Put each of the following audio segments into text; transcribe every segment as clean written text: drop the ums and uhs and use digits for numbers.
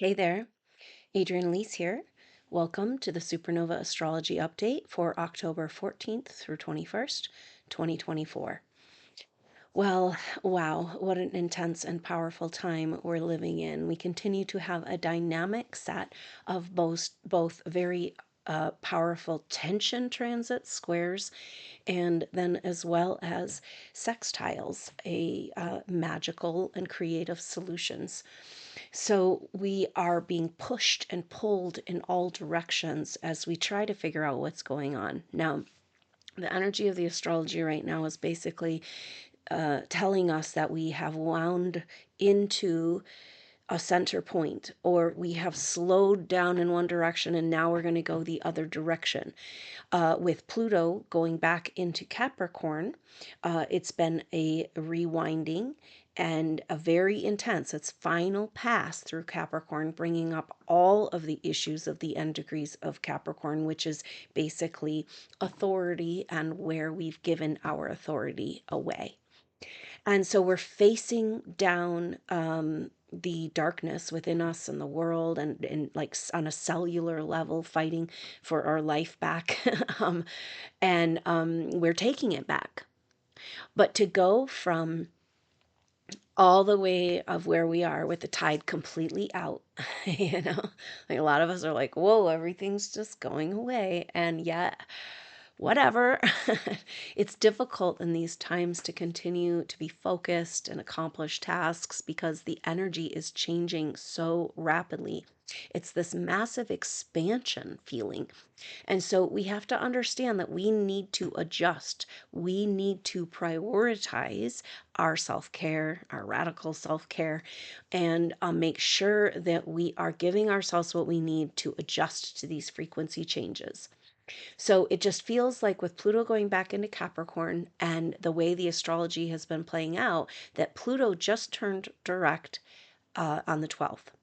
Hey there, Adrian Leese here. Welcome to the Supernova Astrology Update for October 14th through 21st, 2024. Well, wow, what an intense and powerful time we're living in. We continue to have a dynamic set of both very powerful tension transits, squares, and then as well as sextiles, magical and creative solutions. So we are being pushed and pulled in all directions as we try to figure out what's going on. Now, the energy of the astrology right now is basically telling us that we have wound into a center point, or we have slowed down in one direction and now we're going to go the other direction. With Pluto going back into Capricorn, it's been a rewinding and a very intense, its final pass through Capricorn, bringing up all of the issues of the end degrees of Capricorn, which is basically authority and where we've given our authority away. And so we're facing down the darkness within us and the world, and like on a cellular level, fighting for our life back. We're taking it back. But to go from all the way of where we are with the tide completely out, like a lot of us are like, whoa, everything's just going away. And yet, whatever. It's difficult in these times to continue to be focused and accomplish tasks because the energy is changing so rapidly. It's this massive expansion feeling. And so we have to understand that we need to adjust. We need to prioritize our self care, our radical self care, and make sure that we are giving ourselves what we need to adjust to these frequency changes. So it just feels like with Pluto going back into Capricorn and the way the astrology has been playing out, that Pluto just turned direct on the 12th.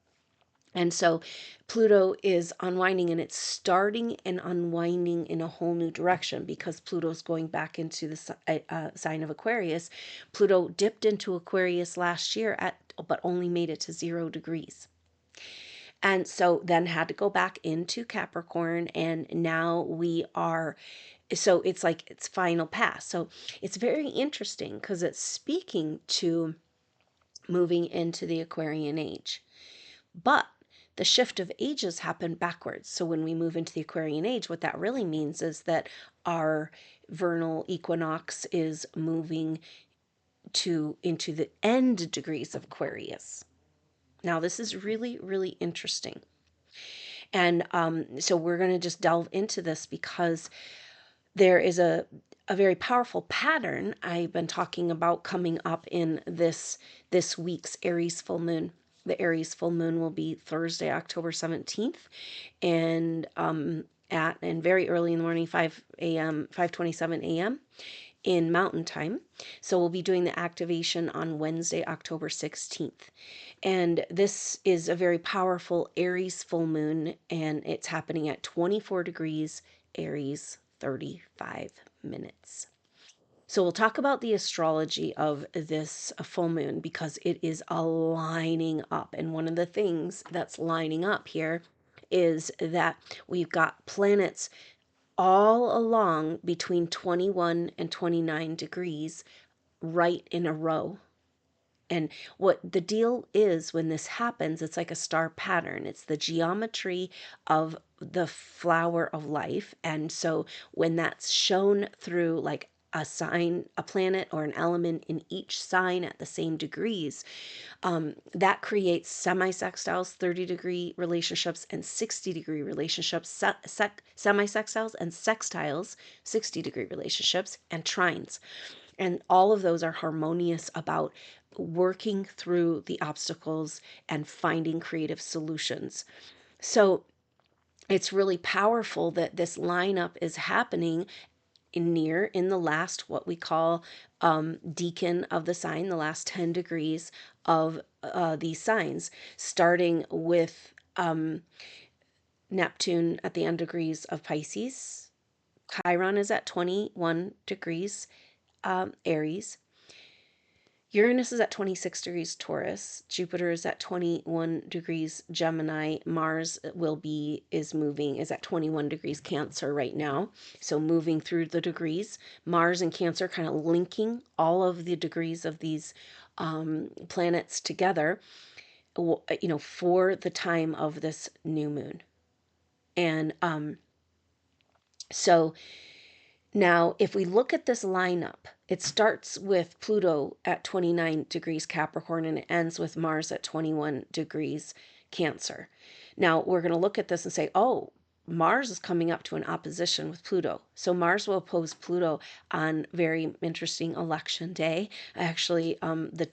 And so Pluto is unwinding, and it's starting and unwinding in a whole new direction because Pluto's going back into the sign of Aquarius. Pluto dipped into Aquarius last year but only made it to 0 degrees. And so then had to go back into Capricorn, and now we are, so it's like its final pass. So it's very interesting because it's speaking to moving into the Aquarian age. But the shift of ages happen backwards. So when we move into the Aquarian age, what that really means is that our vernal equinox is moving into the end degrees of Aquarius. Now, this is really, really interesting. And so we're going to just delve into this because there is a very powerful pattern I've been talking about coming up in this week's Aries full moon. The Aries full moon will be Thursday, October 17th, and very early in the morning, 5 a.m., 5:27 a.m. in Mountain Time. So we'll be doing the activation on Wednesday, October 16th. And this is a very powerful Aries full moon, and it's happening at 24 degrees Aries, 35 minutes. So we'll talk about the astrology of this full moon because it is aligning up. And one of the things that's lining up here is that we've got planets all along between 21 and 29 degrees right in a row. And what the deal is when this happens, it's like a star pattern. It's the geometry of the flower of life. And so when that's shown through like a sign, a planet, or an element in each sign at the same degrees, that creates semi-sextiles, 30-degree relationships, and 60-degree relationships, semi-sextiles and sextiles, 60-degree relationships, and trines. And all of those are harmonious about working through the obstacles and finding creative solutions. So it's really powerful that this lineup is happening in the last, what we call decan of the sign, the last 10 degrees of these signs, starting with Neptune at the end degrees of Pisces. Chiron is at 21 degrees Aries. Uranus is at 26 degrees Taurus. Jupiter is at 21 degrees Gemini. Mars is at 21 degrees Cancer right now. So moving through the degrees, Mars and Cancer kind of linking all of the degrees of these planets together, for the time of this new moon. And so now, if we look at this lineup, it starts with Pluto at 29 degrees Capricorn and it ends with Mars at 21 degrees Cancer. Now, we're going to look at this and say, oh, Mars is coming up to an opposition with Pluto. So Mars will oppose Pluto on very interesting election day. Actually, the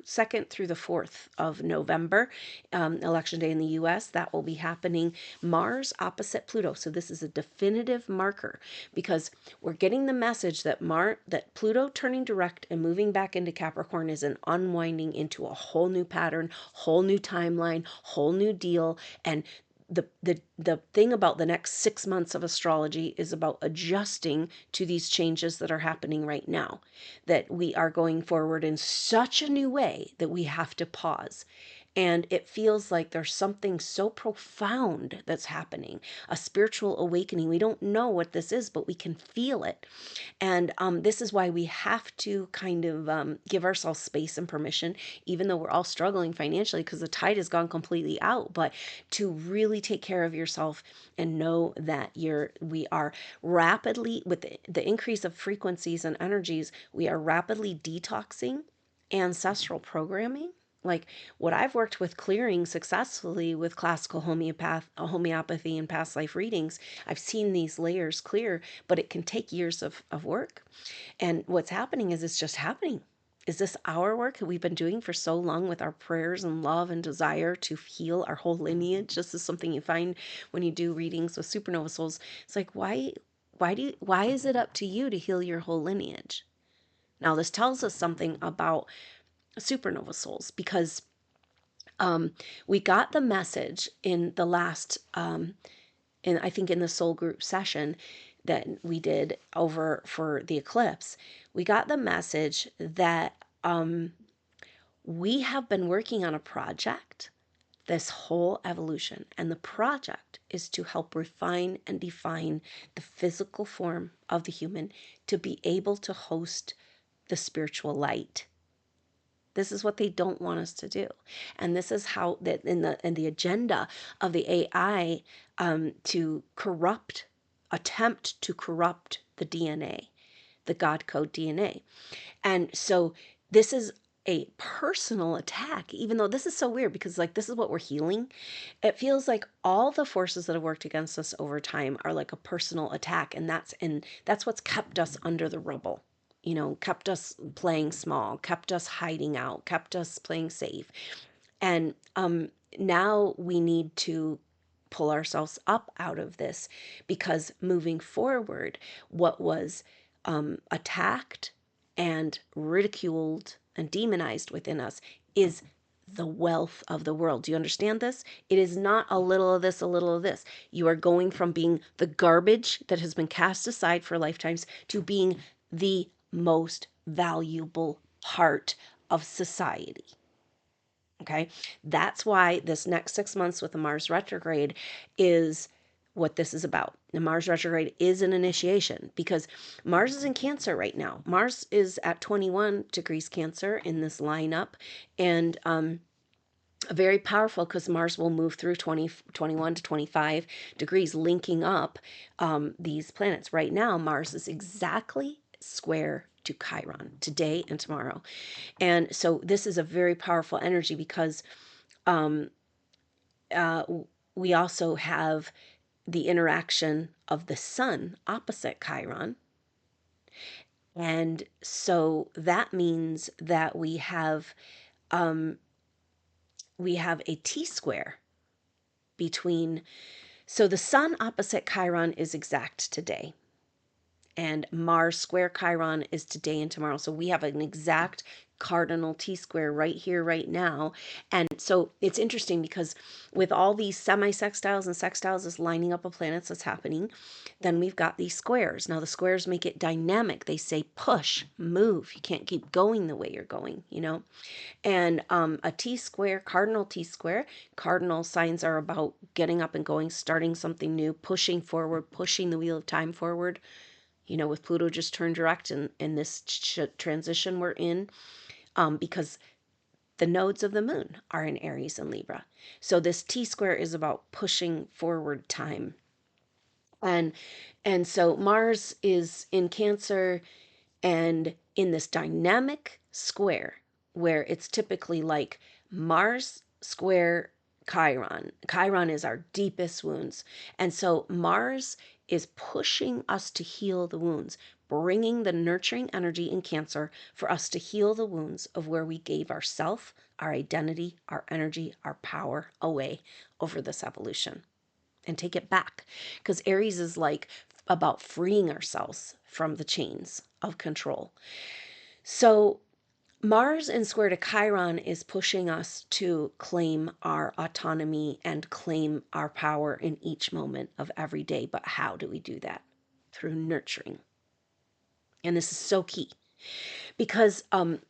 2nd through the 4th of November, election day in the US, that will be happening. Mars opposite Pluto. So this is a definitive marker because we're getting the message that that Pluto turning direct and moving back into Capricorn is an unwinding into a whole new pattern, whole new timeline, whole new deal. And the thing about the next 6 months of astrology is about adjusting to these changes that are happening right now, that we are going forward in such a new way that we have to pause. And it feels like there's something so profound that's happening, a spiritual awakening. We don't know what this is, but we can feel it. And this is why we have to kind of give ourselves space and permission, even though we're all struggling financially because the tide has gone completely out, but to really take care of yourself and know that we are rapidly, with the increase of frequencies and energies, we are rapidly detoxing ancestral programming. Like what I've worked with clearing successfully with classical homeopathy and past life readings, I've seen these layers clear, but it can take years of work. And what's happening is it's just happening. Is this our work that we've been doing for so long with our prayers and love and desire to heal our whole lineage? This is something you find when you do readings with supernova souls. It's like, why is it up to you to heal your whole lineage? Now, this tells us something about supernova souls because we got the message in the last, I think in the soul group session that we did over for the eclipse, we got the message that we have been working on a project this whole evolution, and the project is to help refine and define the physical form of the human to be able to host the spiritual light. This is what they don't want us to do. And this is how that in the agenda of the AI to attempt to corrupt the DNA, the God code DNA. And so this is a personal attack, even though this is so weird because like this is what we're healing. It feels like all the forces that have worked against us over time are like a personal attack, and that's what's kept us under the rubble. Kept us playing small, kept us hiding out, kept us playing safe. And now we need to pull ourselves up out of this because moving forward, what was attacked and ridiculed and demonized within us is the wealth of the world. Do you understand this? It is not a little of this, a little of this. You are going from being the garbage that has been cast aside for lifetimes to being the most valuable part of society. Okay. That's why this next 6 months with the Mars retrograde is what this is about. The Mars retrograde is an initiation because Mars is in Cancer right now. Mars is at 21 degrees Cancer in this lineup, and very powerful because Mars will move through 21 to 25 degrees, linking up these planets. Right now, Mars is exactly square to Chiron today and tomorrow. And so this is a very powerful energy because we also have the interaction of the Sun opposite Chiron. And so that means that we have a T-square between, so the Sun opposite Chiron is exact today. and Mars square Chiron is today and tomorrow. So we have an exact cardinal T square right here, right now. And so it's interesting because with all these semi-sextiles and sextiles, this lining up of planets that's happening, then we've got these squares. Now the squares make it dynamic. They say push, move. You can't keep going the way you're going, you know? And a T square, cardinal T square, cardinal signs are about getting up and going, starting something new, pushing forward, pushing the wheel of time forward. You know, with Pluto just turned direct in this transition we're in, because the nodes of the moon are in Aries and Libra. So this T square is about pushing forward time. And so Mars is in Cancer and in this dynamic square where it's typically like Mars square Chiron. Chiron is our deepest wounds. And so Mars is pushing us to heal the wounds, bringing the nurturing energy in Cancer for us to heal the wounds of where we gave ourself, our identity, our energy, our power away over this evolution and take it back. Because Aries is like about freeing ourselves from the chains of control. So Mars in square to Chiron is pushing us to claim our autonomy and claim our power in each moment of every day. But how do we do that? Through nurturing. And this is so key because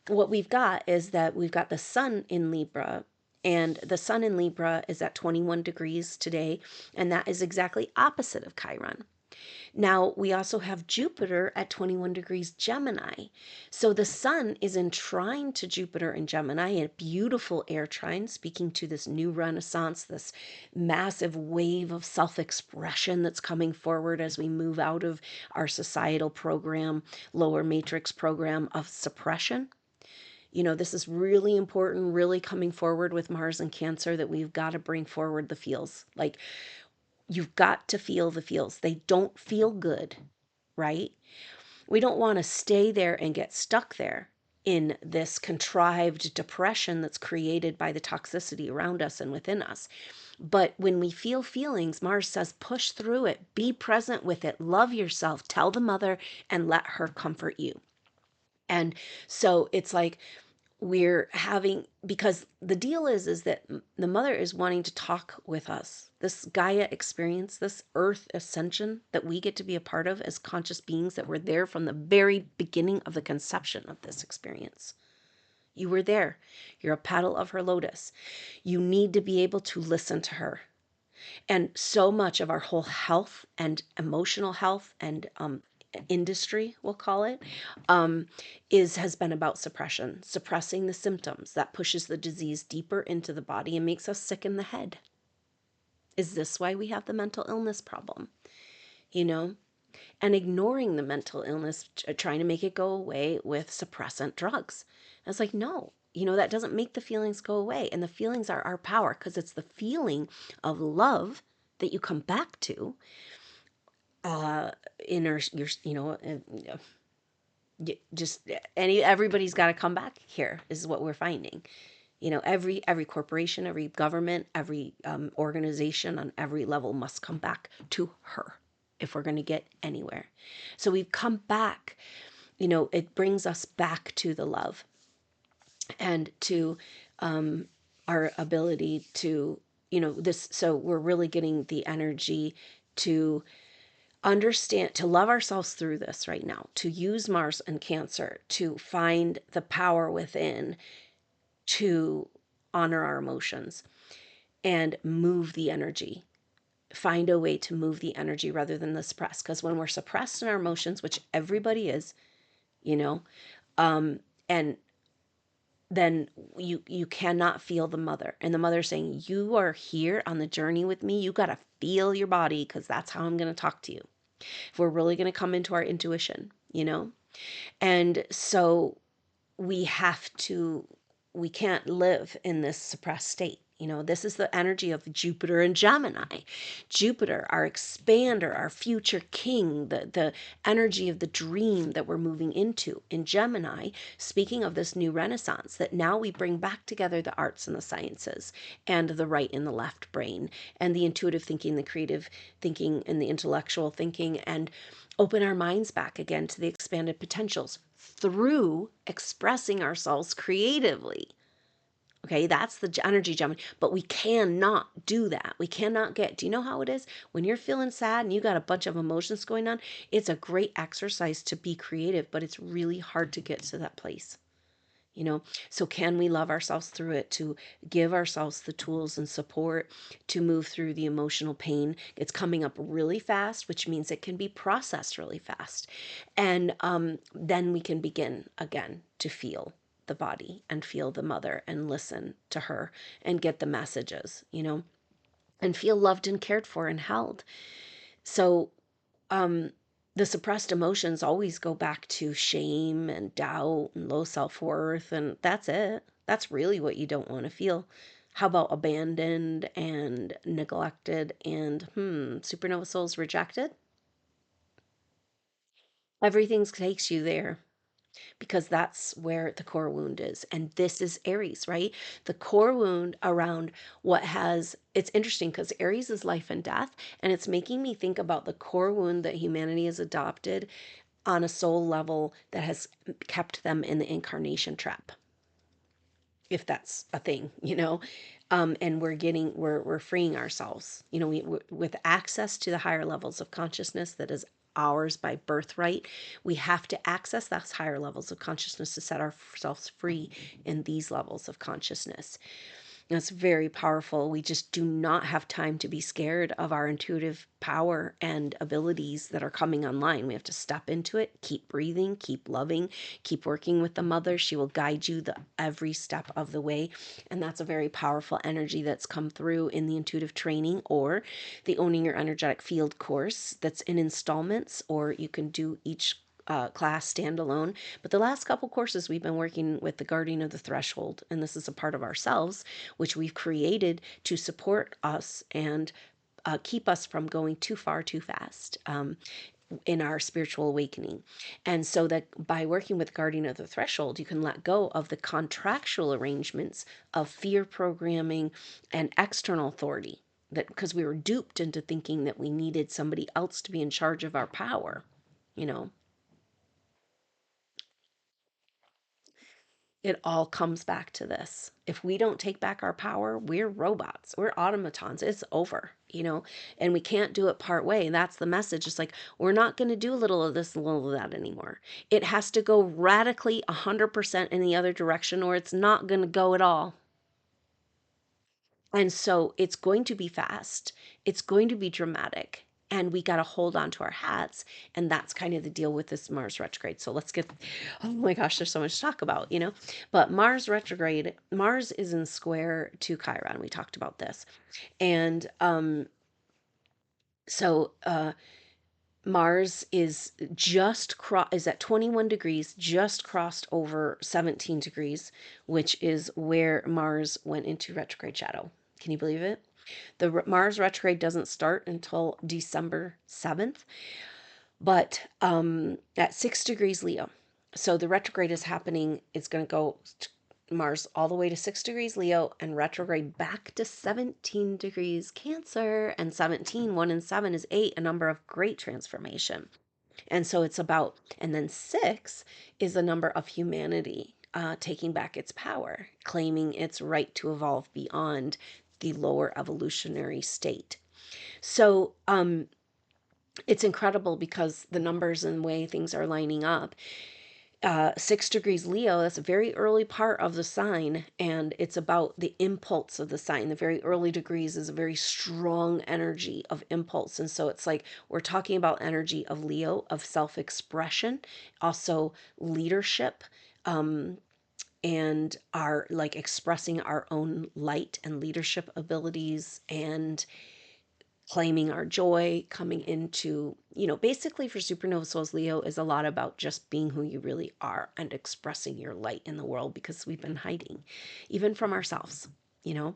what we've got is that we've got the sun in Libra, and the sun in Libra is at 21 degrees today, and that is exactly opposite of Chiron. Now, we also have Jupiter at 21 degrees Gemini. So the sun is in trine to Jupiter in Gemini, a beautiful air trine, speaking to this new renaissance, this massive wave of self-expression that's coming forward as we move out of our societal program, lower matrix program of suppression. You know, this is really important, really coming forward with Mars and Cancer, that we've got to bring forward the feels. Like, you've got to feel the feels. They don't feel good, right? We don't want to stay there and get stuck there in this contrived depression that's created by the toxicity around us and within us. But when we feel feelings, Mars says, push through it, be present with it, love yourself, tell the mother, and let her comfort you. And so it's like, we're having, because the deal is that the mother is wanting to talk with us. This Gaia experience, this earth ascension that we get to be a part of as conscious beings, that were there from the very beginning of the conception of this experience. You were there. You're a petal of her lotus. You need to be able to listen to her. And so much of our whole health and emotional health and industry, we'll call it, has been about suppression, suppressing the symptoms that pushes the disease deeper into the body and makes us sick in the head. Is this why we have the mental illness problem? You know, and ignoring the mental illness, trying to make it go away with suppressant drugs. And it's like, no, you know, that doesn't make the feelings go away. And the feelings are our power, because it's the feeling of love that you come back to inner, your, you know, just everybody's got to come back here, is what we're finding. You know, every corporation, every government, every organization on every level must come back to her if we're going to get anywhere. So we've come back, you know, it brings us back to the love and to our ability to, you know, this. So we're really getting the energy to understand, to love ourselves through this right now, to use Mars and Cancer to find the power within, to honor our emotions and move the energy, find a way to move the energy rather than the suppress. Because when we're suppressed in our emotions, which everybody is, you know, and then you cannot feel the mother. And the mother's saying, you are here on the journey with me. You got to feel your body, because that's how I'm going to talk to you. If we're really going to come into our intuition, you know? And so we can't live in this suppressed state, This is the energy of Jupiter and Gemini. Jupiter, our expander, our future king, the energy of the dream that we're moving into. In Gemini, speaking of this new renaissance, that now we bring back together the arts and the sciences and the right and the left brain and the intuitive thinking, the creative thinking, and the intellectual thinking, and open our minds back again to the expanded potentials through expressing ourselves creatively. Okay, that's the energy Gemini. But we cannot do that. We cannot do you know how it is? When you're feeling sad and you got a bunch of emotions going on, it's a great exercise to be creative, but it's really hard to get to that place. So can we love ourselves through it, to give ourselves the tools and support to move through the emotional pain? It's coming up really fast, which means it can be processed really fast. And then we can begin again to feel the body and feel the mother and listen to her and get the messages, and feel loved and cared for and held. So the suppressed emotions always go back to shame and doubt and low self-worth, and that's it. That's really what you don't want to feel. How about abandoned and neglected and supernova souls rejected? Everything takes you there, because that's where the core wound is. And this is Aries, right? The core wound around it's interesting because Aries is life and death. And it's making me think about the core wound that humanity has adopted on a soul level that has kept them in the incarnation trap, if that's a thing. And we're freeing ourselves, with access to the higher levels of consciousness that is ours by birthright. We have to access those higher levels of consciousness to set ourselves free in these levels of consciousness. It's very powerful. We just do not have time to be scared of our intuitive power and abilities that are coming online. We have to step into it, keep breathing, keep loving, keep working with the mother. She will guide you every step of the way. And that's a very powerful energy that's come through in the intuitive training or the Owning Your Energetic Field course that's in installments, or you can do each class standalone. But the last couple courses we've been working with the guardian of the threshold, and this is a part of ourselves which we've created to support us and keep us from going too far too fast in our spiritual awakening. And so that by working with guardian of the threshold, you can let go of the contractual arrangements of fear programming and external authority, that because we were duped into thinking that we needed somebody else to be in charge of our power. It all comes back to this. If we don't take back our power, we're robots, we're automatons. It's over, and we can't do it part way. And that's the message. It's like, we're not going to do a little of this and a little of that anymore. It has to go radically 100% in the other direction, or it's not going to go at all. And so it's going to be fast. It's going to be dramatic. And we got to hold on to our hats. And that's kind of the deal with this Mars retrograde. So let's get, oh my gosh, there's so much to talk about, But Mars retrograde, Mars is in square to Chiron. We talked about this. And so Mars is is at 21 degrees, just crossed over 17 degrees, which is where Mars went into retrograde shadow. Can you believe it? The Mars retrograde doesn't start until December 7th, but at 6 degrees Leo. So the retrograde is happening. It's going to go Mars all the way to 6 degrees Leo and retrograde back to 17 degrees Cancer. And 17, 1 and 7 is 8, a number of great transformation. And so it's about, and then 6 is the number of humanity taking back its power, claiming its right to evolve beyond the lower evolutionary state. So it's incredible because the numbers and the way things are lining up. 6 degrees Leo, that's a very early part of the sign, and it's about the impulse of the sign. The very early degrees is a very strong energy of impulse. And so it's like we're talking about energy of Leo, of self-expression, also leadership, and our like expressing our own light and leadership abilities and claiming our joy, coming into, basically for supernova souls, Leo is a lot about just being who you really are and expressing your light in the world, because we've been hiding even from ourselves. you know?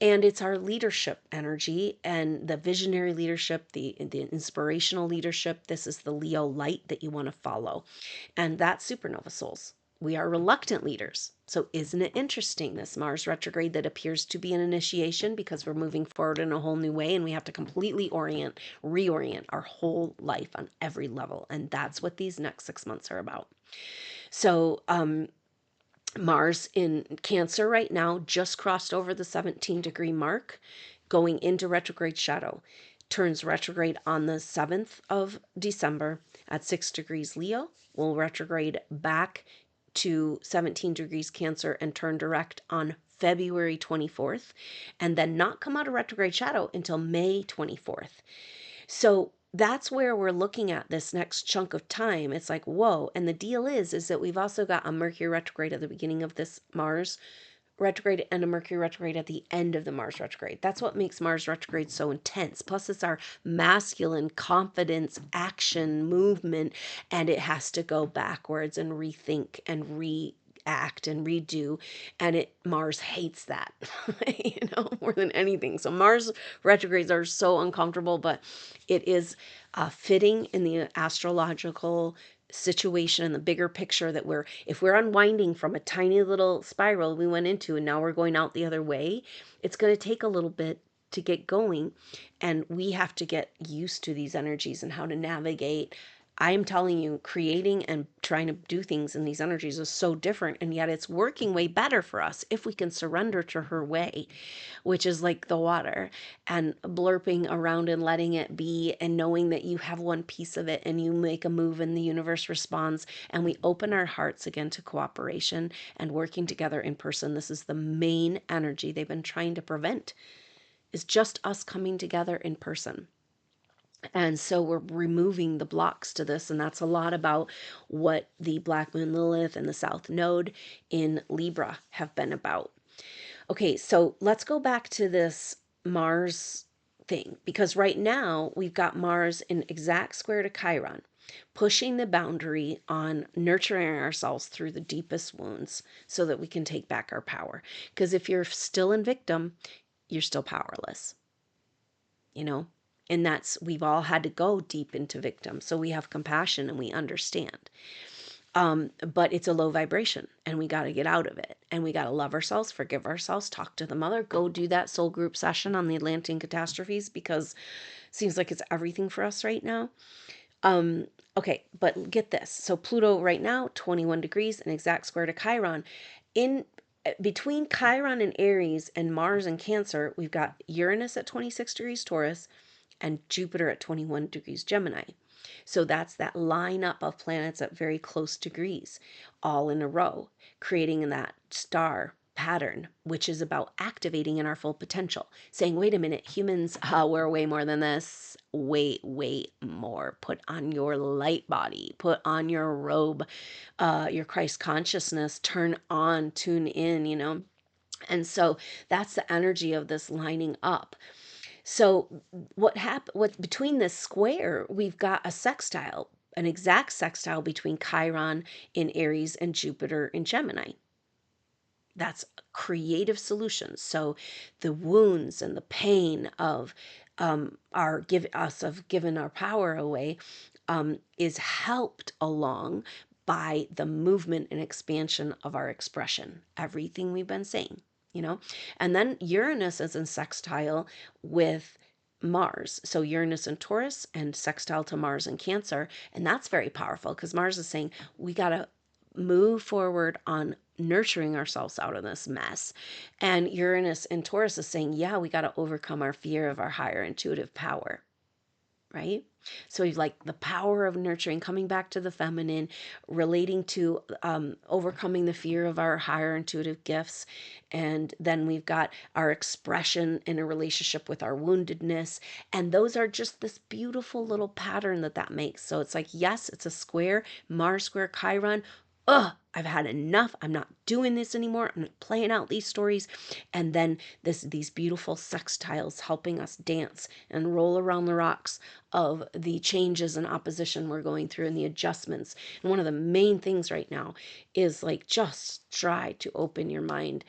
And it's our leadership energy and the visionary leadership, the inspirational leadership. This is the Leo light that you want to follow. And that's supernova souls. We are reluctant leaders. So isn't it interesting, this Mars retrograde that appears to be an initiation because we're moving forward in a whole new way and we have to completely reorient our whole life on every level. And that's what these next 6 months are about. So Mars in Cancer right now just crossed over the 17-degree mark, going into retrograde shadow. Turns retrograde on the 7th of December at 6 degrees Leo. Will retrograde back to 17 degrees Cancer and turn direct on February 24th, and then not come out of retrograde shadow until May 24th. So that's where we're looking at this next chunk of time. It's like, whoa. And the deal is that we've also got a Mercury retrograde at the beginning of this Mars retrograde and a Mercury retrograde at the end of the Mars retrograde. That's what makes Mars retrograde so intense. Plus, it's our masculine confidence, action, movement, and it has to go backwards and rethink and react and redo, and Mars hates that more than anything. So Mars retrogrades are so uncomfortable, but it is fitting in the astrological situation and the bigger picture that if we're unwinding from a tiny little spiral we went into and now we're going out the other way, it's going to take a little bit to get going, and we have to get used to these energies and how to navigate. I am telling you, creating and trying to do things in these energies is so different, and yet it's working way better for us if we can surrender to her way, which is like the water, and blurping around and letting it be, and knowing that you have one piece of it and you make a move and the universe responds, and we open our hearts again to cooperation and working together in person. This is the main energy they've been trying to prevent, is just us coming together in person. And so we're removing the blocks to this. And that's a lot about what the Black Moon Lilith and the South Node in Libra have been about. Okay, so let's go back to this Mars thing, because right now we've got Mars in exact square to Chiron, pushing the boundary on nurturing ourselves through the deepest wounds so that we can take back our power. Because if you're still in victim, you're still powerless, and we've all had to go deep into victim, so we have compassion and we understand. But it's a low vibration and we got to get out of it, and we got to love ourselves, forgive ourselves, talk to the mother, go do that soul group session on the Atlantean catastrophes, because it seems like it's everything for us right now. Okay, but get this. So Pluto right now, 21 degrees, an exact square to Chiron. In between Chiron and Aries and Mars and Cancer, we've got Uranus at 26 degrees Taurus and Jupiter at 21 degrees Gemini. So that's that lineup of planets at very close degrees, all in a row, creating that star pattern, which is about activating in our full potential, saying, wait a minute, humans, we're way more than this. Way more. Put on your light body, put on your robe, your Christ consciousness, turn on, tune in, And so that's the energy of this lining up. So what between this square, we've got a sextile, an exact sextile between Chiron in Aries and Jupiter in Gemini. That's creative solutions. So the wounds and the pain of giving our power away is helped along by the movement and expansion of our expression. Everything we've been saying. And then Uranus is in sextile with Mars. So Uranus in Taurus and sextile to Mars in Cancer. And that's very powerful because Mars is saying we got to move forward on nurturing ourselves out of this mess. And Uranus in Taurus is saying, yeah, we got to overcome our fear of our higher intuitive power. Right? So we've like the power of nurturing, coming back to the feminine, relating to overcoming the fear of our higher intuitive gifts. And then we've got our expression in a relationship with our woundedness. And those are just this beautiful little pattern that makes. So it's like, yes, it's a square, Mars square Chiron. I've had enough. I'm not doing this anymore. I'm not playing out these stories. And then these beautiful sextiles helping us dance and roll around the rocks of the changes and opposition we're going through and the adjustments. And one of the main things right now is like, just try to open your mind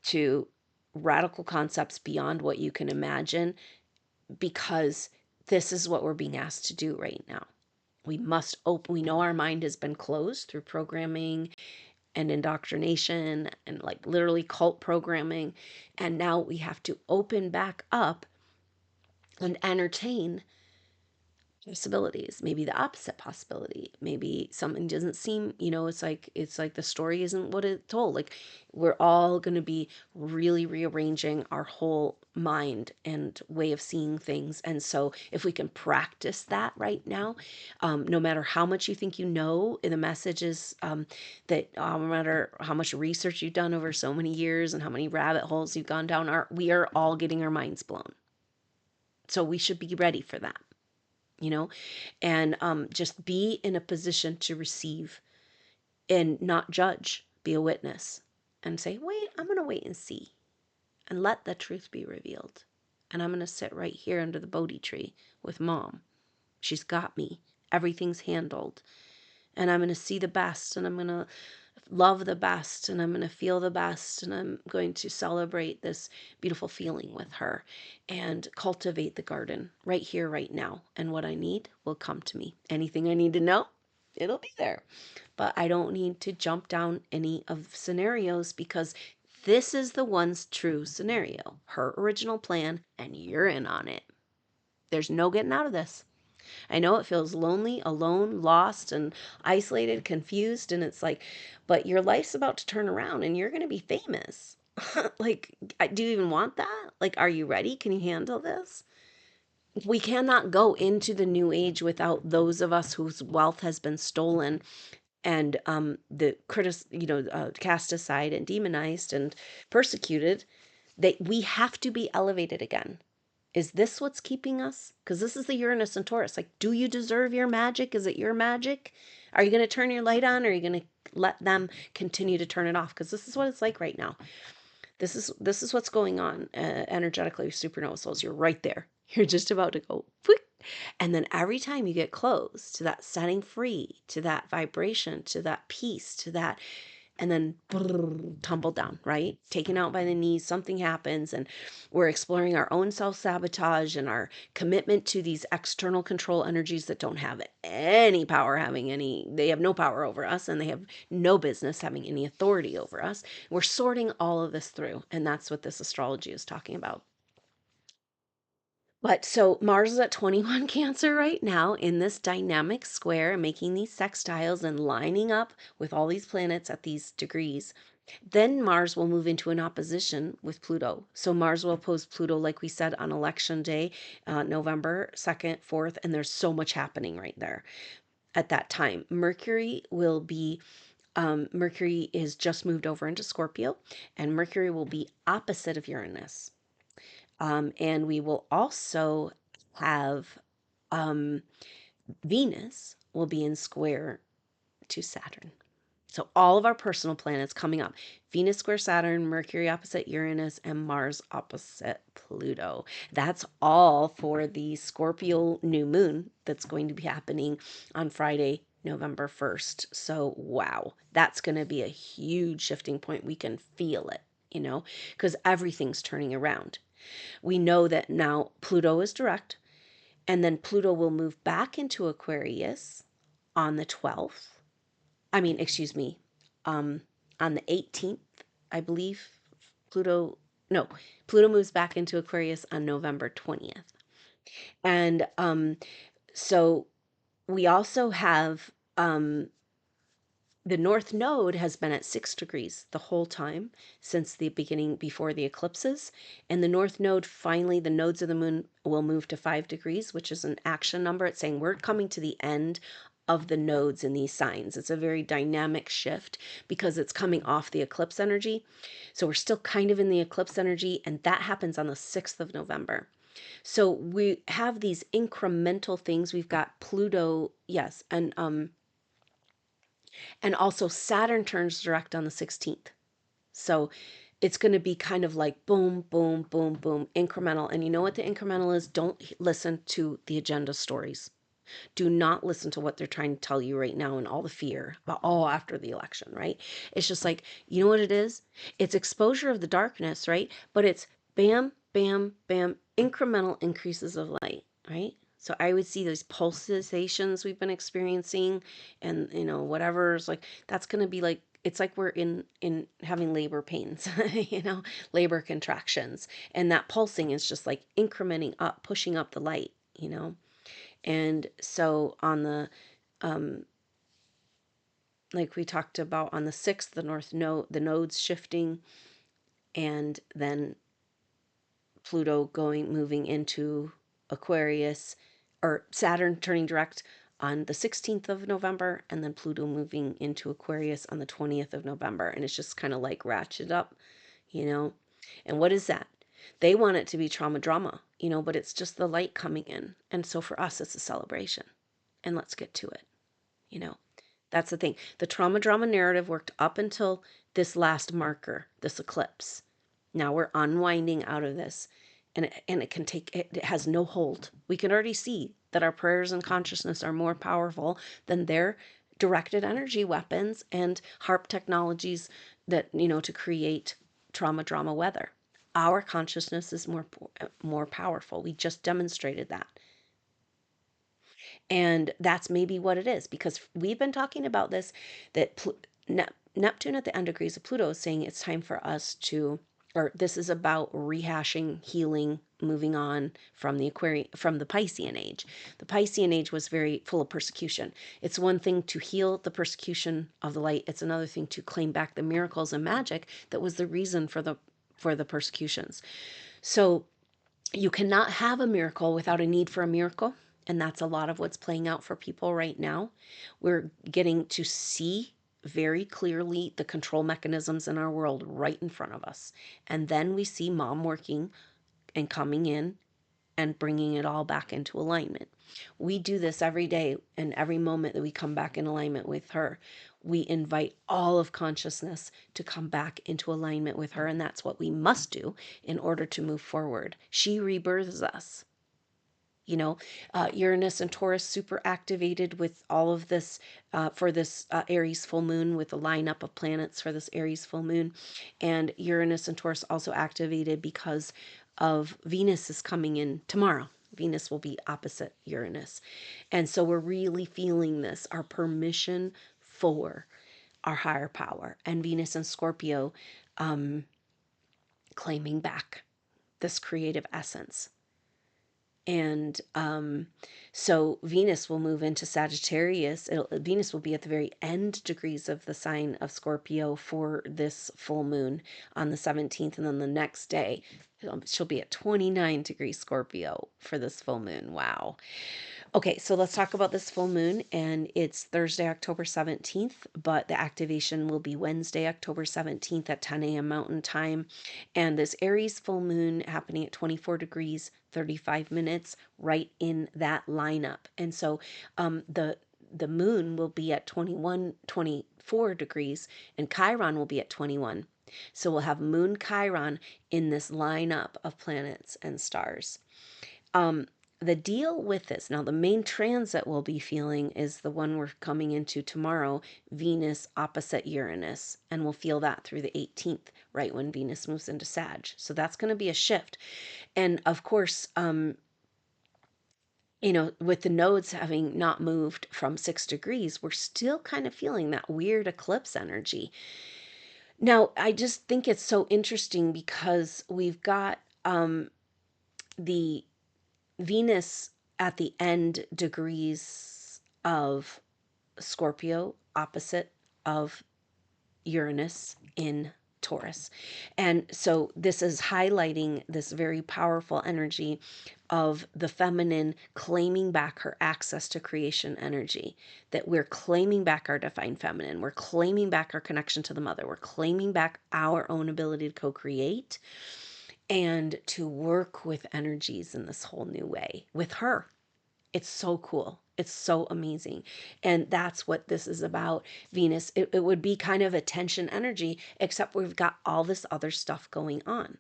to radical concepts beyond what you can imagine, because this is what we're being asked to do right now. We must open, we know our mind has been closed through programming and indoctrination and like literally cult programming. And now we have to open back up and entertain possibilities, maybe the opposite possibility, maybe something doesn't seem, it's like the story isn't what it told. Like, we're all going to be really rearranging our whole mind and way of seeing things. And so if we can practice that right now, no matter how much you think you know in the messages, that no matter how much research you've done over so many years and how many rabbit holes you've gone down, we are all getting our minds blown. So we should be ready for that, you know, and just be in a position to receive and not judge, be a witness and say, wait, I'm going to wait and see and let the truth be revealed. And I'm going to sit right here under the Bodhi tree with mom. She's got me. Everything's handled. And I'm going to see the best, and I'm going to love the best, and I'm going to feel the best, and I'm going to celebrate this beautiful feeling with her and cultivate the garden right here, right now. And what I need will come to me. Anything I need to know, it'll be there. But I don't need to jump down any of scenarios, because this is the one's true scenario, her original plan, and you're in on it. There's no getting out of this. I know it feels lonely, alone, lost, and isolated, confused. And it's like, but your life's about to turn around and you're going to be famous. Like, do you even want that? Like, are you ready? Can you handle this? We cannot go into the new age without those of us whose wealth has been stolen and cast aside and demonized and persecuted. We have to be elevated again. Is this what's keeping us? Because this is the Uranus and Taurus. Like, do you deserve your magic? Is it your magic? Are you going to turn your light on, or are you going to let them continue to turn it off? Because this is what it's like right now. This is what's going on energetically with supernova souls. You're right there. You're just about to go, whoop. And then every time you get close to that setting free, to that vibration, to that peace, to that, and then tumble down, right? Taken out by the knees, something happens, and we're exploring our own self-sabotage and our commitment to these external control energies that don't have any power, they have no power over us, and they have no business having any authority over us. We're sorting all of this through, and that's what this astrology is talking about. But so Mars is at 21 Cancer right now in this dynamic square, making these sextiles and lining up with all these planets at these degrees. Then Mars will move into an opposition with Pluto. So Mars will oppose Pluto, like we said, on election day, November 2nd, 4th, and there's so much happening right there at that time. Mercury is just moved over into Scorpio, and Mercury will be opposite of Uranus. And we will also have Venus will be in square to Saturn. So all of our personal planets coming up: Venus square Saturn, Mercury opposite Uranus, and Mars opposite Pluto. That's all for the Scorpio new moon that's going to be happening on Friday, November 1st. So wow, that's going to be a huge shifting point. We can feel it, because everything's turning around. We know that now Pluto is direct, and then Pluto will move back into Aquarius on the 12th. Excuse me, on the 18th, I believe. Pluto moves back into Aquarius on November 20th. And so we also have the North Node has been at 6 degrees the whole time since the beginning, before the eclipses. And the North Node, finally, the nodes of the moon will move to 5 degrees, which is an action number. It's saying we're coming to the end of the nodes in these signs. It's a very dynamic shift because it's coming off the eclipse energy. So we're still kind of in the eclipse energy, and that happens on the 6th of November. So we have these incremental things. We've got Pluto, yes, and also Saturn turns direct on the 16th. So it's going to be kind of like boom, boom, boom, boom, incremental. And you know what the incremental is? Don't listen to the agenda stories. Do not listen to what they're trying to tell you right now and all the fear about, oh, after the election, right? It's just like, you know what it is? It's exposure of the darkness, right? But it's bam, bam, bam, incremental increases of light, right? So I would see those pulsations we've been experiencing and, whatever's like, that's going to be like, it's like we're in having labor pains, labor contractions. And that pulsing is just like incrementing up, pushing up the light. And so on the, like we talked about on the 6th, the north node, the nodes shifting, and then Pluto moving into Aquarius, or Saturn turning direct on the 16th of November, and then Pluto moving into Aquarius on the 20th of November. And it's just kind of like ratchet up, you know? And what is that? They want it to be trauma drama, but it's just the light coming in. And so for us, it's a celebration. And let's get to it, you know? That's the thing. The trauma drama narrative worked up until this last marker, this eclipse. Now we're unwinding out of this, and it can take, it has no hold. We can already see that our prayers and consciousness are more powerful than their directed energy weapons and HARP technologies that, to create trauma drama weather. Our consciousness is more powerful. We just demonstrated that. And that's maybe what it is, because we've been talking about this, that Neptune at the end degrees of Pluto is saying it's time for us to, or this is about rehashing, healing, moving on from the Piscean age. The Piscean age was very full of persecution. It's one thing to heal the persecution of the light. It's another thing to claim back the miracles and magic that was the reason for the persecutions. So you cannot have a miracle without a need for a miracle. And that's a lot of what's playing out for people right now. We're getting to see very clearly the control mechanisms in our world right in front of us. And then we see mom working and coming in and bringing it all back into alignment. We do this every day, and every moment that we come back in alignment with her, we invite all of consciousness to come back into alignment with her. And that's what we must do in order to move forward. She rebirths us. Uranus and Taurus super activated with all of this for this Aries full moon, with the lineup of planets for this Aries full moon. And Uranus and Taurus also activated because of Venus is coming in tomorrow. Venus will be opposite Uranus. And so we're really feeling this, our permission for our higher power. And Venus and Scorpio claiming back this creative essence. And so Venus will move into Sagittarius. Venus will be at the very end degrees of the sign of Scorpio for this full moon on the 17th. And then the next day, she'll be at 29 degrees Scorpio for this full moon. Wow. Okay, so let's talk about this full moon, and it's Thursday, October 17th, but the activation will be Wednesday, October 17th at 10 a.m. Mountain Time. And this Aries full moon happening at 24 degrees, 35 minutes, right in that lineup. And so the moon will be at 24 degrees, and Chiron will be at 21. So we'll have Moon Chiron in this lineup of planets and stars. The deal with this, now the main transit we'll be feeling is the one we're coming into tomorrow, Venus opposite Uranus, and we'll feel that through the 18th, right when Venus moves into Sag. So that's going to be a shift. And of course, with the nodes having not moved from 6 degrees, we're still kind of feeling that weird eclipse energy. Now, I just think it's so interesting because we've got the Venus at the end degrees of Scorpio, opposite of Uranus in Taurus. And so this is highlighting this very powerful energy of the feminine claiming back her access to creation energy, that we're claiming back our divine feminine. We're claiming back our connection to the mother. We're claiming back our own ability to co-create and to work with energies in this whole new way with her. It's so cool. It's so amazing. And that's what this is about. Venus, it would be kind of a tension energy, except we've got all this other stuff going on.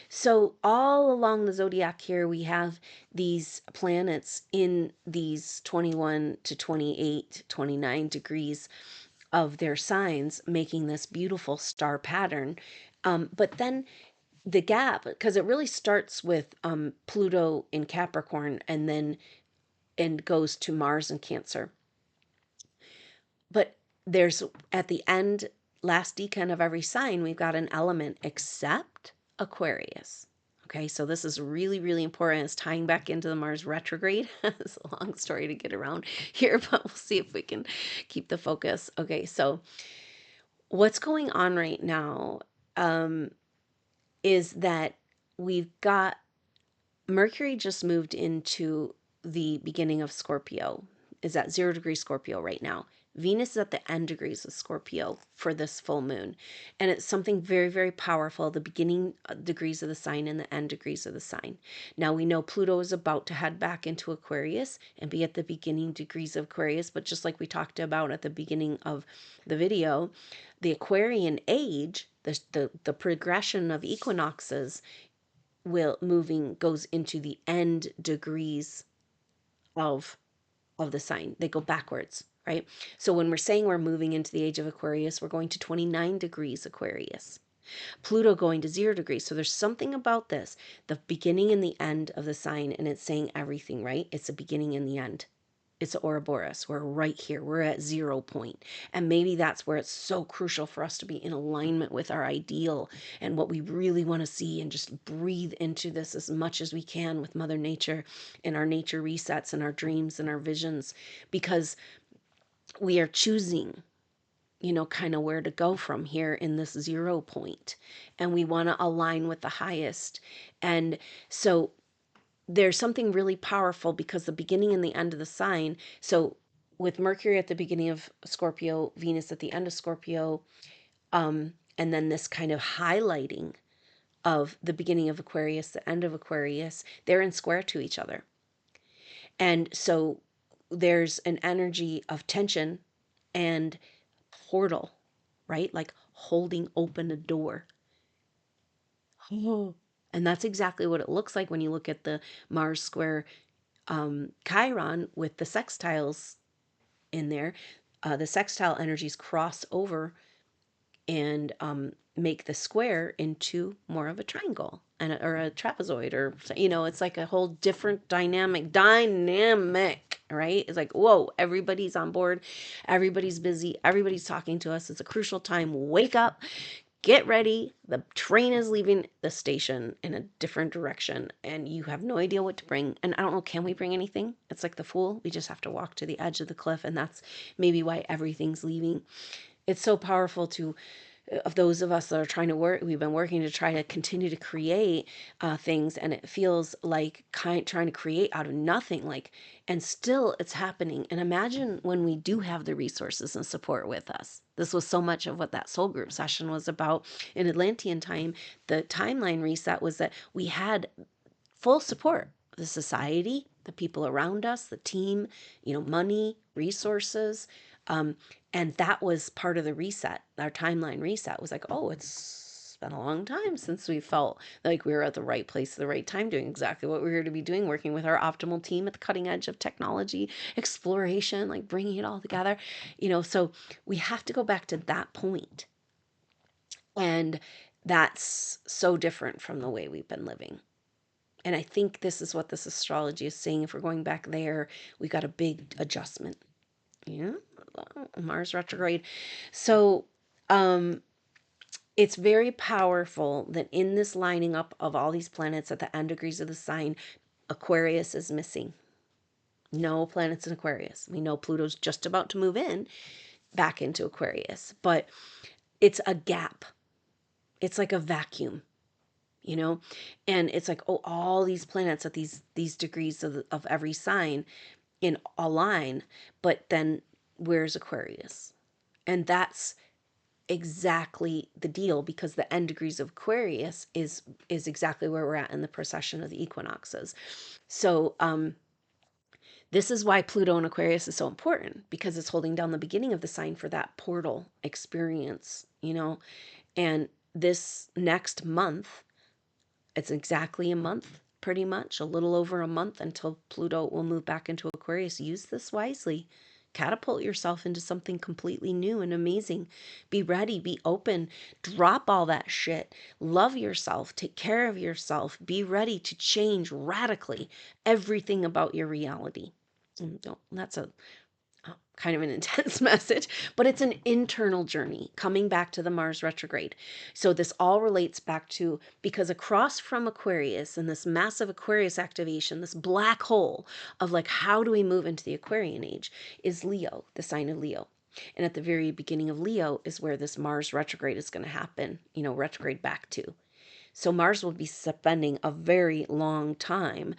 So, all along the zodiac here, we have these planets in these 21 to 28, 29 degrees of their signs, making this beautiful star pattern. But then the gap, because it really starts with Pluto in Capricorn and goes to Mars in Cancer. But there's at the end, last decan of every sign, we've got an element except Aquarius. Okay, so this is really, really important. It's tying back into the Mars retrograde. It's a long story to get around here, but we'll see if we can keep the focus. Okay, so what's going on right now is that we've got Mercury just moved into the beginning of Scorpio, is at 0 degree Scorpio right now. Venus is at the end degrees of Scorpio for this full moon. And it's something very, very powerful, the beginning degrees of the sign and the end degrees of the sign. Now we know Pluto is about to head back into Aquarius and be at the beginning degrees of Aquarius. But just like we talked about at the beginning of the video, the Aquarian age, the progression of equinoxes will moving goes into the end degrees of the sign. They go backwards, right? So when we're saying we're moving into the age of Aquarius, we're going to 29 degrees Aquarius. Pluto going to 0 degrees. So there's something about this, the beginning and the end of the sign, and it's saying everything, right? It's the beginning and the end. It's Ouroboros. We're right here. We're at 0 point. And maybe that's where it's so crucial for us to be in alignment with our ideal and what we really want to see, and just breathe into this as much as we can with Mother Nature and our nature resets and our dreams and our visions, because we are choosing, kind of where to go from here in this 0 point. And we want to align with the highest. And so there's something really powerful, because the beginning and the end of the sign, so with Mercury at the beginning of Scorpio, Venus at the end of Scorpio, and then this kind of highlighting of the beginning of Aquarius, the end of Aquarius, they're in square to each other. And so there's an energy of tension and portal, right? Like holding open a door. Oh. And that's exactly what it looks like when you look at the Mars square Chiron with the sextiles in there. The sextile energies cross over and make the square into more of a triangle or a trapezoid, or it's like a whole different dynamic, right? It's like, whoa, everybody's on board, everybody's busy, everybody's talking to us. It's a crucial time. Wake up, get ready. The train is leaving the station in a different direction, and you have no idea what to bring. And I don't know, can we bring anything? It's like the Fool. We just have to walk to the edge of the cliff, and that's maybe why everything's leaving. It's so powerful of those of us that are trying to work, we've been working to try to continue to create things, and it feels like trying to create out of nothing, and still it's happening. And imagine when we do have the resources and support with us. This was so much of what that soul group session was about in Atlantean time. The timeline reset was that we had full support, the society, the people around us, the team, money, resources. And that was part of the reset. Our timeline reset was like, oh, it's been a long time since we felt like we were at the right place at the right time, doing exactly what we were to be doing, working with our optimal team at the cutting edge of technology, exploration, like bringing it all together. So we have to go back to that point. And that's so different from the way we've been living. And I think this is what this astrology is saying. If we're going back there, we got a big adjustment. Yeah, Mars retrograde. So it's very powerful that in this lining up of all these planets at the end degrees of the sign, Aquarius is missing. No planets in Aquarius. We know Pluto's just about to move in back into Aquarius, but it's a gap. It's like a vacuum, and it's like, oh, all these planets at these degrees of every sign in a line, but then where's Aquarius? And that's exactly the deal, because the end degrees of Aquarius is exactly where we're at in the precession of the equinoxes. So This is why Pluto in Aquarius is so important, because it's holding down the beginning of the sign for that portal experience, you know. And this next month, it's exactly a month, pretty much, a little over a month until Pluto will move back into Aquarius. Use this wisely. Catapult yourself into something completely new and amazing. Be ready, be open, drop all that shit. Love yourself, take care of yourself. Be ready to change radically everything about your reality. That's a kind of an intense message, but it's an internal journey coming back to the Mars retrograde. So this all relates back to, because across from Aquarius and this massive Aquarius activation, this black hole of like, how do we move into the Aquarian age, is Leo, the sign of Leo. And at the very beginning of Leo is where this Mars retrograde is going to happen, you know, retrograde back to. So Mars will be spending a very long time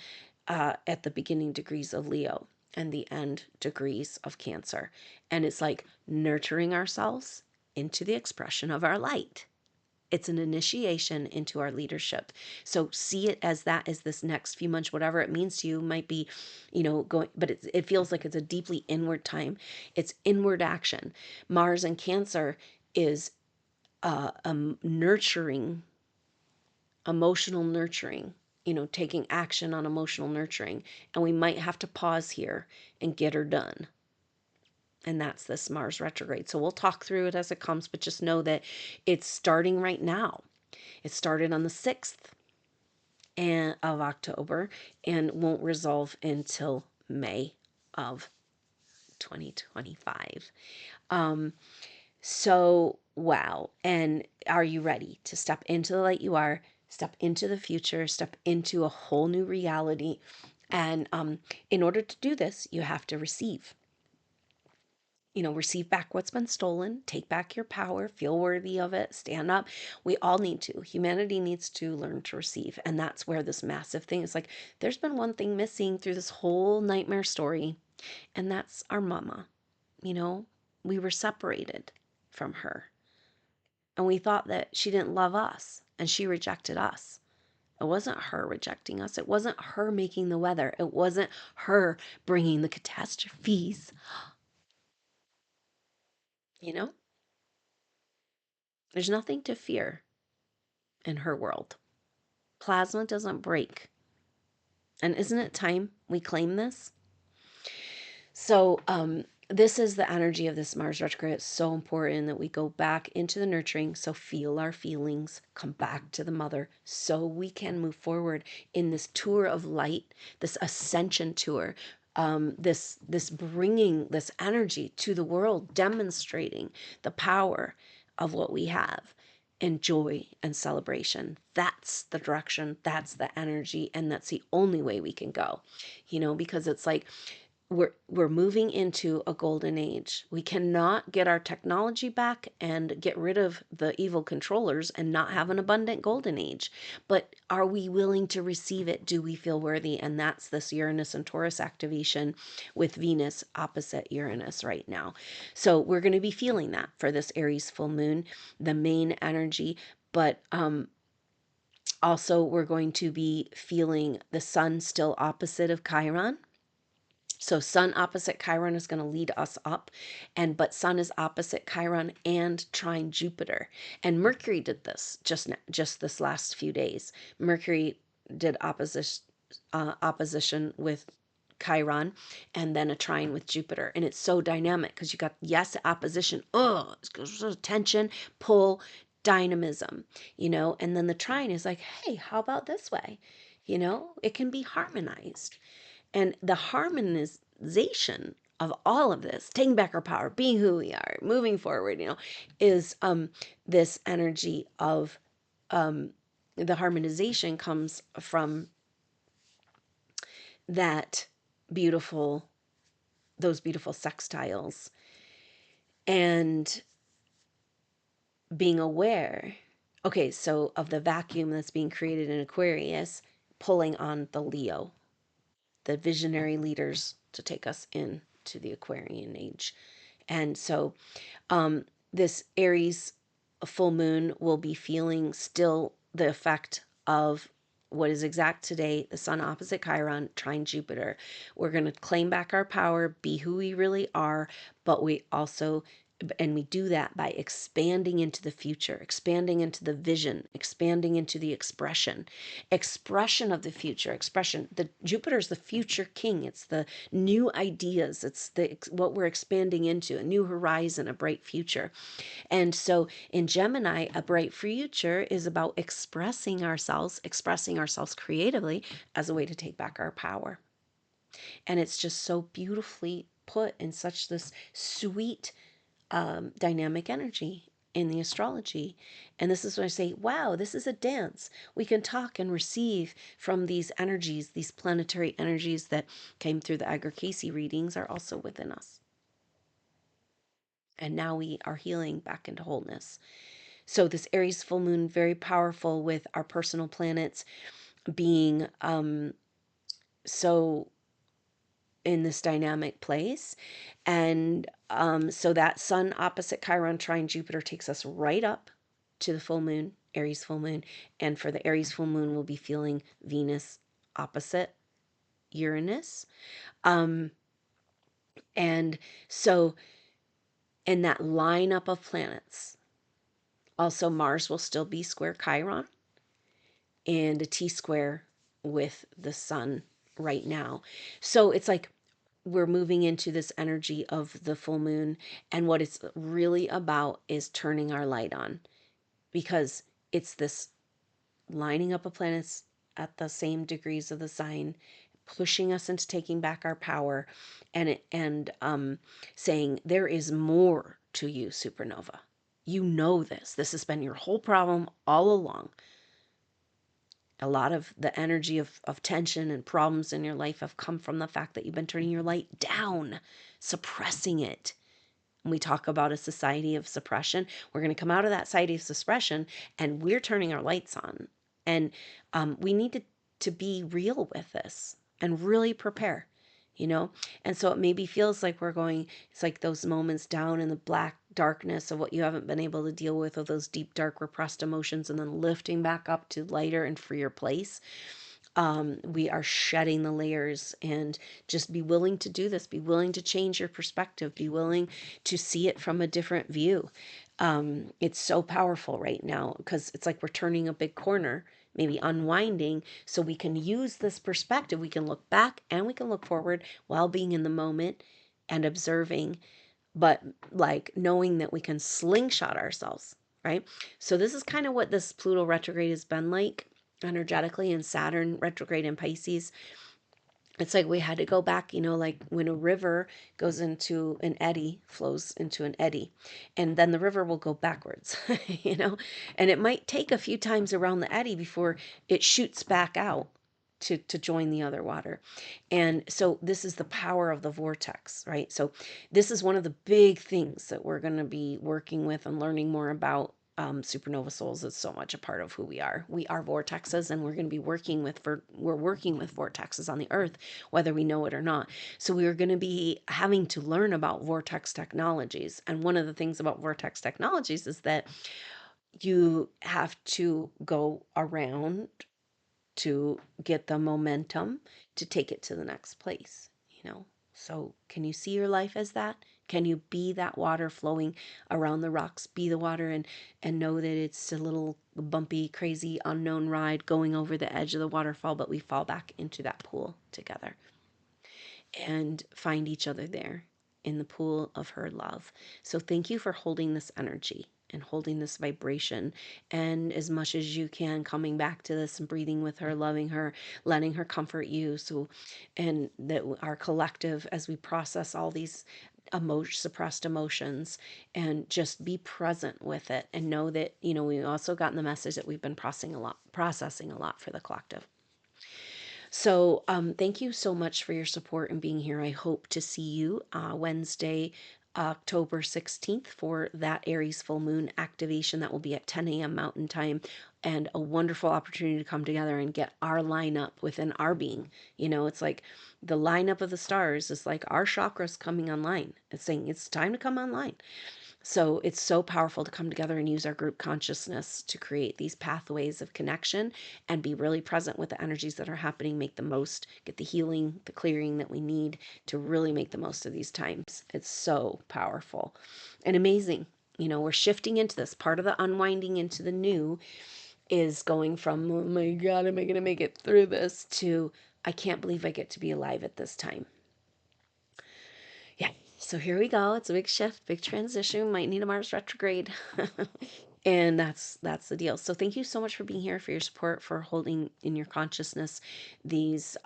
at the beginning degrees of Leo and the end degrees of Cancer. And it's like nurturing ourselves into the expression of our light. It's an initiation into our leadership. So see it as that, as this next few months, whatever it means to you, might be, you know, going, but it feels like it's a deeply inward time. It's inward action. Mars and Cancer is nurturing, emotional nurturing, you know, taking action on emotional nurturing. And we might have to pause here and get her done. And that's this Mars retrograde. So we'll talk through it as it comes, but just know that it's starting right now. It started on the 6th of October and won't resolve until May of 2025. So, wow. And are you ready to step into the light you are, step into the future, step into a whole new reality? And in order to do this, you have to receive. You know, receive back what's been stolen, take back your power, feel worthy of it, stand up. We all need to. Humanity needs to learn to receive. And that's where this massive thing is like, there's been one thing missing through this whole nightmare story, and that's our mama. You know, we were separated from her. And we thought that she didn't love us and she rejected us. It wasn't her rejecting us. It wasn't her making the weather. It wasn't her bringing the catastrophes. You know, there's nothing to fear in her world. Plasma doesn't break. And isn't it time we claim this? So, this is the energy of this Mars retrograde. It's so important that we go back into the nurturing. So feel our feelings, come back to the mother so we can move forward in this tour of light, this ascension tour, this bringing this energy to the world, demonstrating the power of what we have and joy and celebration. That's the direction, that's the energy, and that's the only way we can go, you know, because it's like, we're moving into a golden age. We cannot get our technology back and get rid of the evil controllers and not have an abundant golden age. But are we willing to receive it? Do we feel worthy? And that's this Uranus and Taurus activation with Venus opposite Uranus right now. So we're going to be feeling that for this Aries full moon, the main energy. But also we're going to be feeling the sun still opposite of Chiron. So Sun opposite Chiron is going to lead us up, but Sun is opposite Chiron and trine Jupiter. And Mercury did this just this last few days. Mercury did opposition with Chiron and then a trine with Jupiter. And it's so dynamic because you got, yes, opposition, tension, pull, dynamism, you know, and then the trine is like, hey, how about this way? You know, it can be harmonized. And the harmonization of all of this, taking back our power, being who we are, moving forward, you know, is this energy of the harmonization comes from that beautiful, those beautiful sextiles and being aware, okay, so of the vacuum that's being created in Aquarius, pulling on the Leo, the visionary leaders to take us into the Aquarian age. And so this Aries full moon will be feeling still the effect of what is exact today, the Sun opposite Chiron, trine Jupiter. We're going to claim back our power, be who we really are, but we also, and we do that by expanding into the future, expanding into the vision, expanding into the expression of the future, expression. The Jupiter's the future king. It's the new ideas. It's the what we're expanding into, a new horizon, a bright future. And so in Gemini, a bright future is about expressing ourselves creatively as a way to take back our power. And it's just so beautifully put in such this sweet dynamic energy in the astrology. And this is when I say, wow, this is a dance. We can talk and receive from these energies, these planetary energies that came through the Edgar Casey readings are also within us. And now we are healing back into wholeness. So this Aries full moon, very powerful with our personal planets being so in this dynamic place. And so that Sun opposite Chiron trine Jupiter takes us right up to the full moon, Aries full moon. And for the Aries full moon, we'll be feeling Venus opposite Uranus. And so in that lineup of planets, also Mars will still be square Chiron and a T-square with the Sun right now. So it's like we're moving into this energy of the full moon, and what it's really about is turning our light on, because it's this lining up of planets at the same degrees of the sign, pushing us into taking back our power, and saying there is more to you, supernova. You know this. This has been your whole problem all along. A lot of the energy of tension and problems in your life have come from the fact that you've been turning your light down, suppressing it. When we talk about a society of suppression, we're going to come out of that society of suppression and we're turning our lights on. And we need to be real with this and really prepare, you know? And so it maybe feels like we're going, it's like those moments down in the black darkness of what you haven't been able to deal with, of those deep, dark, repressed emotions, and then lifting back up to lighter and freer place. We are shedding the layers, and just be willing to do this. Be willing to change your perspective. Be willing to see it from a different view. It's so powerful right now because it's like we're turning a big corner, maybe unwinding, so we can use this perspective. We can look back and we can look forward while being in the moment and observing, but like knowing that we can slingshot ourselves, right? So this is kind of what this Pluto retrograde has been like energetically, and Saturn retrograde in Pisces. It's like we had to go back, you know, like when a river goes into an eddy, flows into an eddy, and then the river will go backwards, you know, and it might take a few times around the eddy before it shoots back out to join the other water. And so this is the power of the vortex, right? So this is one of the big things that we're going to be working with and learning more about. Supernova souls is so much a part of who we are. We are vortexes, and we're going to be working with we're working with vortexes on the earth, whether we know it or not. So we are going to be having to learn about vortex technologies. And one of the things about vortex technologies is that you have to go around to get the momentum to take it to the next place, you know? So can you see your life as that? Can you be that water flowing around the rocks, be the water, and know that it's a little bumpy, crazy, unknown ride going over the edge of the waterfall, but we fall back into that pool together and find each other there in the pool of her love. So thank you for holding this energy and holding this vibration, and as much as you can coming back to this and breathing with her, loving her, letting her comfort you. So, and that our collective, as we process all these suppressed emotions, and just be present with it, and know that, you know, we also gotten the message that we've been processing a lot for the collective. So thank you so much for your support and being here. I hope to see you Wednesday, October 16th for that Aries full moon activation. That will be at 10 a.m. Mountain Time, and a wonderful opportunity to come together and get our lineup within our being. You know, it's like the lineup of the stars is like our chakras coming online. It's saying it's time to come online. So it's so powerful to come together and use our group consciousness to create these pathways of connection and be really present with the energies that are happening, make the most, get the healing, the clearing that we need to really make the most of these times. It's so powerful and amazing. You know, we're shifting into this. Part of the unwinding into the new is going from, oh my God, am I going to make it through this, to, I can't believe I get to be alive at this time. Yeah. So here we go. It's a big shift, big transition. Might need a Mars retrograde. And that's the deal. So thank you so much for being here, for your support, for holding in your consciousness these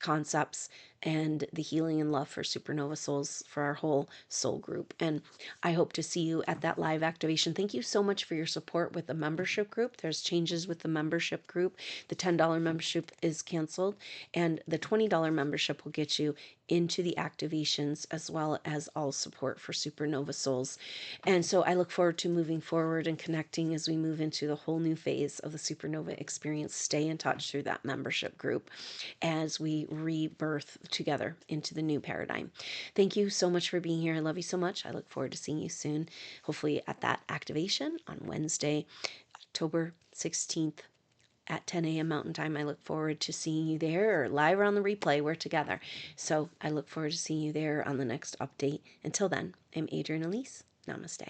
concepts and the healing and love for supernova souls, for our whole soul group. And I hope to see you at that live activation. Thank you so much for your support with the membership group. There's changes with the membership group. The $10 membership is canceled, and the $20 membership will get you into the activations as well as all support for supernova souls. And so I look forward to moving forward and connecting as we move into the whole new phase of the supernova experience. Stay in touch through that membership group as we rebirth together into the new paradigm. Thank you so much for being here. I love you so much. I look forward to seeing you soon, hopefully at that activation on Wednesday, October 16th at 10 a.m. Mountain Time. I look forward to seeing you there, or live or on the replay. We're together. So I look forward to seeing you there on the next update. Until then, I'm Adrienne Elise. Namaste.